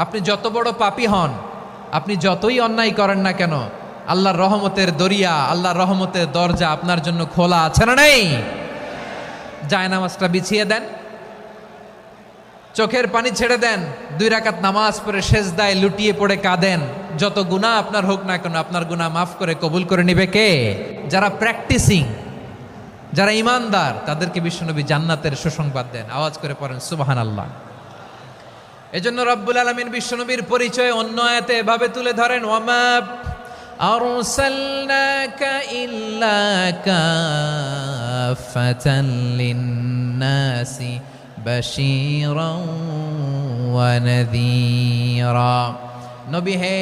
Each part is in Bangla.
আপনি যত বড় পাপী হন, আপনি যতই অন্যায় করেন না কেন, আল্লাহর রহমতের দরিয়া, আল্লাহর রহমতের দরজা আপনার জন্য খোলা আছে না নেই? জায়নামাজটা বিছিয়ে দেন, চোখের পানি ছেড়ে দেন, 2 রাকাত নামাজ পড়ে সেজদায় লুটিয়ে পড়ে কাঁদেন। যত গুনাহ আপনার হোক না কেন, আপনার গুনাহ মাফ করে কবুল করে নিবে কে? যারা প্র্যাকটিসিং, যারা ইমানদার, তাদেরকে বিশ্বনবী জান্নাতের সুসংবাদ দেন। আওয়াজ করে পড়েন সুবহানাল্লাহ। এজন্য রব্বুল আলামিন বিশ্বনবীর পরিচয় অন্য আয়াতে এভাবে তুলে ধরেন, ওয়ামা আরসালনাকা ইল্লা কাফাতান লিন্নাসি বাশীরাও ওয়া নাযীরা। নবী হে,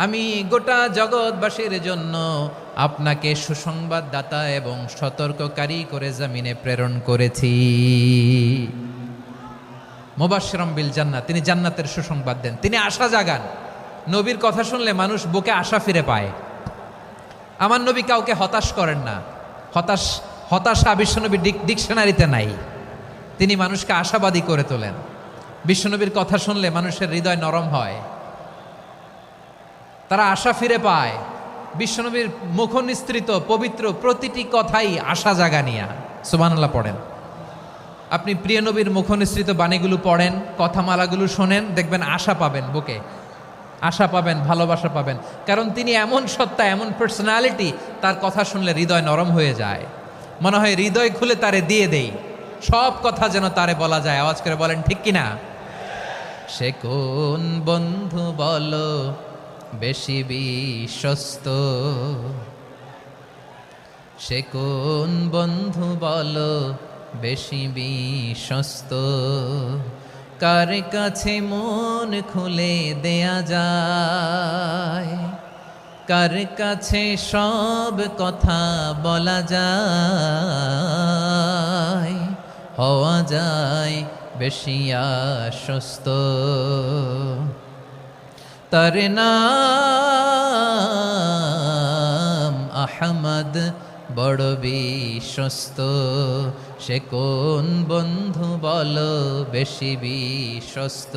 আমি গোটা জগৎবাসীর জন্য আপনাকে সুসংবাদদাতা এবং সতর্ককারী করে জমিনে প্রেরণ করেছি। মুবাশশিরাম বিল জান্নাত, তিনি জান্নাতের সুসংবাদ দেন, তিনি আশা জাগান। নবীর কথা শুনলে মানুষ বুকে আশা ফিরে পায়। আমার নবী কাউকে হতাশ করেন না। হতাশা বিশ্বনবীর ডিকশনারিতে নাই। তিনি মানুষকে আশাবাদী করে তোলেন। বিশ্বনবীর কথা শুনলে মানুষের হৃদয় নরম হয়, তারা আশা ফিরে পায়। বিশ্বনবীর মুখ নিঃসৃত পবিত্র প্রতিটি কথাই আশা জাগানিয়া। সুবহানাল্লাহ পড়েন। আপনি প্রিয় নবীর মুখ নিঃসৃত বাণীগুলো পড়েন, কথামালাগুলো শোনেন, দেখবেন আশা পাবেন, বুকে আশা পাবেন, ভালোবাসা পাবেন। কারণ তিনি এমন সত্তা, এমন পার্সোনালিটি, তার কথা শুনলে হৃদয় নরম হয়ে যায়। মনে হয় হৃদয় খুলে তারে দিয়ে দেই, সব কথা যেন তারে বলা যায়। আওয়াজ করে বলেন ঠিক কিনা? সে কোন বন্ধু বলো বেশি বিশ্বস্ত, সে কোন বন্ধু বলো বেশি বিশ্বস্ত, কার কাছে মন খুলে দেয়া যায়, কার কাছে সব কথা বলা যায়, হওয়া যায় বেশি আশ্বস্ত। তার নাম আহমদ, বড় বিশ্বস্ত। সে কোন বন্ধু বলো বেশি বিশ্বস্ত,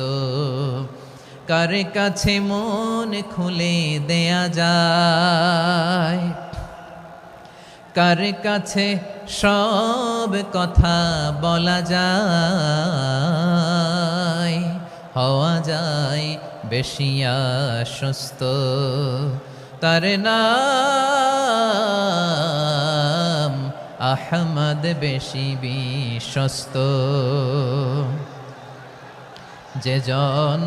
কার কাছে মন খুলে দেয়া যায়, কার কাছে সব কথা বলা যায়, হওয়া যায় বেশি আশ্বস্ত। তার নাম আহমদ, বেশি বিশ্বস্ত। যে জন